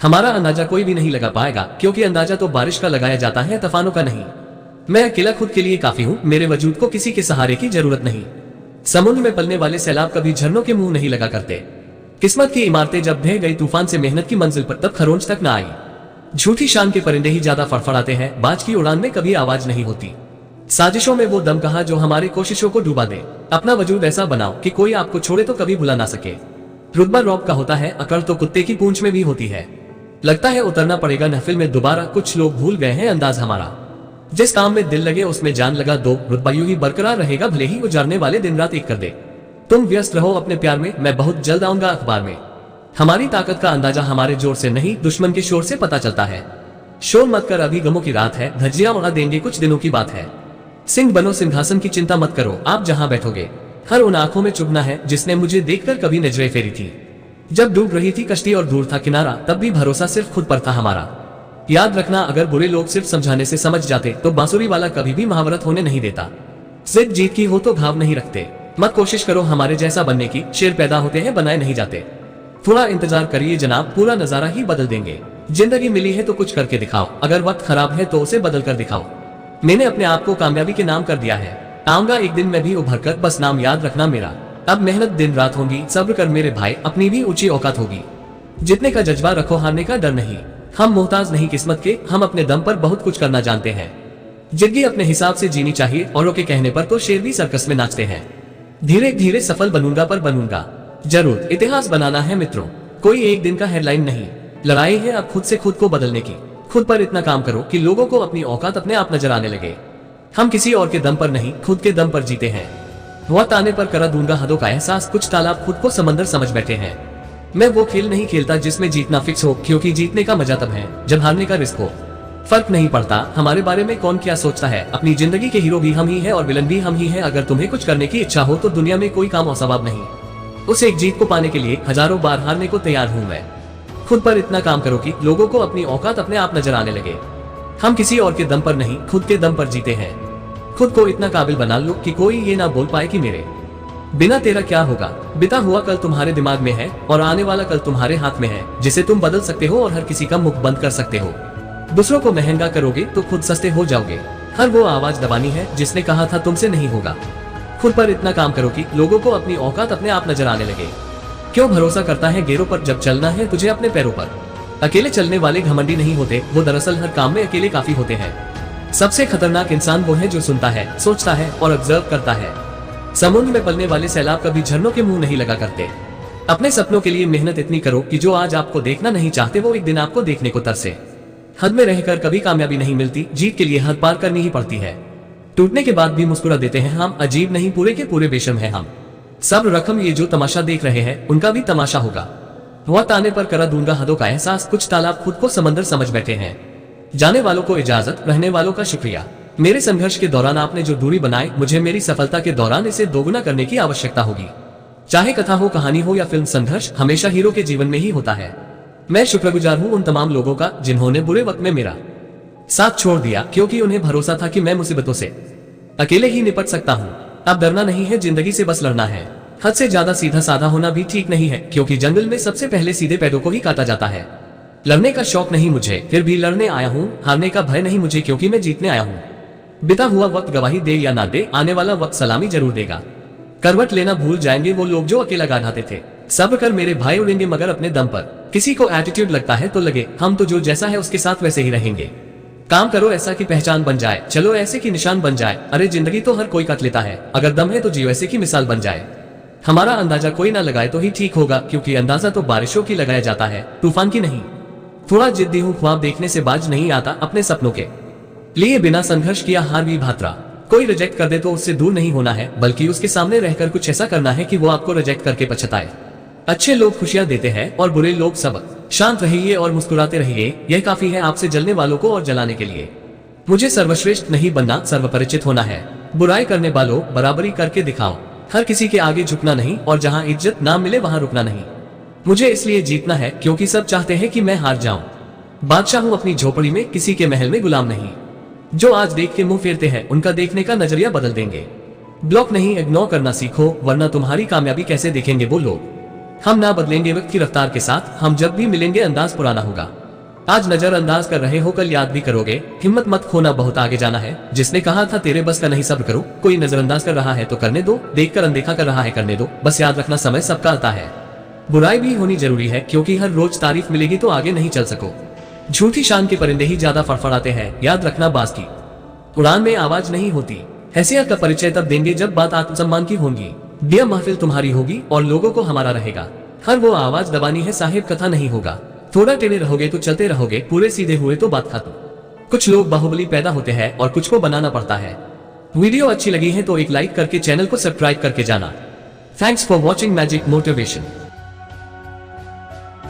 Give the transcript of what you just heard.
हमारा अंदाजा कोई भी नहीं लगा पाएगा, क्योंकि अंदाजा तो बारिश का लगाया जाता है, तूफानों का नहीं। मैं अकेला खुद के लिए काफी हूँ, मेरे वजूद को किसी के सहारे की जरूरत नहीं। समुद्र में पलने वाले सैलाब कभी झरनों के मुंह नहीं लगा करते। किस्मत की इमारतें जब ढह गई तूफान से मेहनत की मंजिल पर, तब खरोंच तक न आई। झूठी शान के परिंदे ही ज्यादा फड़फड़ाते हैं, बाज की उड़ान में कभी आवाज नहीं होती। साजिशों में वो दम कहाँ जो हमारी कोशिशों को डुबा दे। अपना वजूद ऐसा बनाओ कि कोई आपको छोड़े तो कभी भुला ना सके। रुतबा रौब का होता है, अकड़ तो कुत्ते की पूंछ में भी होती है। लगता है उतरना पड़ेगा महफिल में दोबारा, कुछ लोग भूल गए हैं अंदाज हमारा। जिस काम में दिल लगे उसमें जान लगा दो, रुतबा यूं ही बरकरार रहेगा भले ही गुजारने वाले दिन रात एक कर दे। तुम व्यस्त रहो अपने प्यार में, मैं बहुत जल्द आऊंगा अखबार में। हमारी ताकत का अंदाजा हमारे जोर से नहीं, दुश्मन के शोर से पता चलता है। शोर मत कर, अभी गमों की रात है, धज्जियां उड़ा देंगे, कुछ दिनों की बात है। सिंह बनो सिंहासन की चिंता मत करो, आप जहां बैठोगे हर उन आंखों में चुभना है जिसने मुझे देखकर कभी नजरें फेरी थी। जब डूब रही थी कश्ती और दूर था किनारा, तब भी भरोसा सिर्फ खुद पर था हमारा। याद रखना, अगर बुरे लोग सिर्फ समझाने से समझ जाते तो बांसुरी वाला कभी भी महावरत होने नहीं देता। जिद जीत की हो तो घाव नहीं रखते। मत कोशिश करो हमारे जैसा बनने की, शेर पैदा होते हैं बनाए नहीं जाते। थोड़ा इंतजार करिए जनाब, पूरा नजारा ही बदल देंगे। जिंदगी मिली है तो कुछ करके दिखाओ, अगर वक्त खराब है तो उसे बदल कर दिखाओ। मैंने अपने आप को कामयाबी के नाम कर दिया है, आऊंगा एक दिन मैं भी उभर कर, बस नाम याद रखना मेरा। अब मेहनत दिन रात होगी, सब्र कर मेरे भाई, अपनी भी ऊंची औकात होगी। जितने का जज्बा रखो, हारने का डर नहीं। हम मोहताज नहीं किस्मत के, हम अपने दम पर बहुत कुछ करना जानते हैं। जिंदगी अपने हिसाब से जीनी चाहिए, औरों के कहने पर तो शेर भी सर्कस में नाचते हैं। धीरे धीरे सफल बनूंगा, पर बनूंगा जरूर। इतिहास बनाना है मित्रों, कोई एक दिन का हेडलाइन नहीं। लड़ाई है अब खुद से खुद को बदलने की। खुद पर इतना काम करो कि लोगों को अपनी औकात अपने आप नजर आने लगे। हम किसी और के दम पर नहीं, खुद के दम पर जीते हैं। वक्त आने पर करा दूंगा हदों का एहसास, कुछ तालाब खुद को समंदर समझ बैठे हैं। मैं वो खेल नहीं खेलता जिसमें जीतना फिक्स हो, क्योंकि जीतने का मजा तब है जब हारने का रिस्क हो। फर्क नहीं पड़ता हमारे बारे में कौन क्या सोचता है, अपनी जिंदगी के हीरो भी हम ही है और विलन भी हम ही है। अगर तुम्हें कुछ करने की इच्छा हो तो दुनिया में कोई काम असंभव नहीं। उस एक जीत को पाने के लिए हजारों बार हारने को तैयार हूँ मैं। खुद पर इतना काम करो कि लोगों को अपनी औकात अपने आप नजर आने लगे। हम किसी और के दम पर नहीं, खुद के दम पर जीते हैं। खुद को इतना काबिल बना लो कि कोई ये ना बोल पाए कि मेरे बिना तेरा क्या होगा। बीता हुआ कल तुम्हारे दिमाग में है और आने वाला कल तुम्हारे हाथ में है, जिसे तुम बदल सकते हो और हर किसी का मुख बंद कर सकते हो। दूसरों को महंगा करोगे तो खुद सस्ते हो जाओगे। हर वो आवाज दबानी है जिसने कहा था तुमसे नहीं होगा। खुद पर इतना काम करो कि लोगों को अपनी औकात अपने आप नजर आने लगे। क्यों भरोसा करता है गैरों पर जब चलना है तुझे अपने पैरों पर। अकेले चलने वाले घमंडी नहीं होते, वो दरअसल हर काम में अकेले काफी होते हैं। सबसे खतरनाक इंसान वो है जो सुनता है, सोचता है और ऑब्जर्व करता है। समुद्र में पलने वाले सैलाब कभी झरनों के मुंह नहीं लगा करते। अपने सपनों के लिए मेहनत इतनी करो कि जो आज आपको देखना नहीं चाहते वो एक दिन आपको देखने को तरसे। हद में रहकर कभी कामयाबी नहीं मिलती, जीत के लिए हद पार करनी ही पड़ती है। टूटने के बाद भी मुस्कुरा देते हैं हम, अजीब नहीं पूरे के पूरे बेशर्म है हम। सब रकम ये जो तमाशा देख रहे हैं उनका भी तमाशा होगा। वक्त आने पर करा दूंगा हदों का एहसास, कुछ तालाब खुद को समंदर समझ बैठे हैं। जाने वालों को इजाजत, रहने वालों का शुक्रिया। मेरे संघर्ष के दौरान आपने जो दूरी बनाई, मुझे मेरी सफलता के दौरान इसे दोगुना करने की आवश्यकता होगी। चाहे कथा हो, कहानी हो या फिल्म, संघर्ष हमेशा हीरो के जीवन में ही होता है। मैं शुक्रगुजार हूँ उन तमाम लोगों का जिन्होंने बुरे वक्त में मेरा साथ छोड़ दिया, क्योंकि उन्हें भरोसा था कि मैं मुसीबतों से अकेले ही निपट सकता हूँ। अब डरना नहीं है, जिंदगी से बस लड़ना है। हद से ज्यादा सीधा साधा होना भी ठीक नहीं है, क्योंकि जंगल में सबसे पहले सीधे पैरों को ही काटा जाता है। लड़ने का शौक नहीं मुझे, फिर भी लड़ने आया हूँ। हारने का भय नहीं मुझे, क्योंकि मैं जीतने आया हूँ। बीता हुआ वक्त गवाही दे या ना दे, आने वाला वक्त सलामी जरूर देगा। करवट लेना भूल जाएंगे वो लोग जो अकेला गाढ़ाते थे। सब्र कर मेरे भाई, उड़ेंगे मगर अपने दम पर। किसी को एटीट्यूड लगता है तो लगे, हम तो जो जैसा है उसके साथ वैसे ही रहेंगे। काम करो ऐसा कि पहचान बन जाए, चलो ऐसे की निशान बन जाए। अरे जिंदगी तो हर कोई काट लेता है, अगर दम है तो जियो ऐसे की मिसाल बन जाए। हमारा अंदाजा कोई ना लगाए तो ही ठीक होगा, क्योंकि अंदाजा तो बारिशों की लगाया जाता है, तूफान की नहीं। थोड़ा जिद्दी हूँ, ख्वाब देखने से बाज नहीं आता, अपने सपनों के लिए बिना संघर्ष किया हार भी भात्रा। कोई रिजेक्ट कर दे तो उससे दूर नहीं होना है, बल्कि उसके सामने रहकर कुछ ऐसा करना है कि वो आपको रिजेक्ट करके पछताए। अच्छे लोग खुशियां देते हैं और बुरे लोग सबक। शांत रहिए और मुस्कुराते रहिए, यह काफी है आपसे जलने वालों को और जलाने के लिए। मुझे सर्वश्रेष्ठ नहीं बनना, सर्वपरिचित होना है। बुराई करने वालों बराबरी करके दिखाओ। हर किसी के आगे झुकना नहीं, और जहां इज्जत ना मिले वहां रुकना नहीं। मुझे इसलिए जीतना है क्योंकि सब चाहते हैं कि मैं हार जाऊं। बादशाह हूं अपनी झोपड़ी में, किसी के महल में गुलाम नहीं। जो आज देख के मुंह फेरते हैं उनका देखने का नजरिया बदल देंगे। ब्लॉक नहीं, इग्नोर करना सीखो, वरना तुम्हारी कामयाबी कैसे देखेंगे वो लोग। हम ना बदलेंगे वक्त की रफ्तार के साथ, हम जब भी मिलेंगे अंदाज पुराना होगा। आज नजरअंदाज कर रहे हो कल याद भी करोगे, हिम्मत मत खोना, बहुत आगे जाना है। जिसने कहा था तेरे बस का नहीं, सब्र करो। कोई नजरअंदाज कर रहा है तो करने दो, देखकर अनदेखा कर रहा है करने दो। बस याद रखना समय सबका आता है। बुराई भी होनी जरूरी है, क्योंकि हर रोज तारीफ मिलेगी तो आगे नहीं चल सको। झूठी शान के परिंदे ही ज्यादा फड़फड़ाते हैं, याद रखना बाज की उड़ान में आवाज नहीं होती। हैसियत का परिचय तब देंगे जब बात आत्मसम्मान की होगी। यह महफिल तुम्हारी होगी और लोगों को हमारा रहेगा। हर वो आवाज दबानी है, साहिब कथा नहीं होगा। थोड़ा टेढ़े रहोगे तो चलते रहोगे, पूरे सीधे हुए तो बात खत्म। कुछ लोग बाहुबली पैदा होते हैं और कुछ को बनाना पड़ता है। वीडियो अच्छी लगी है तो एक लाइक करके चैनल को सब्सक्राइब करके जाना। Thanks for watching magic motivation.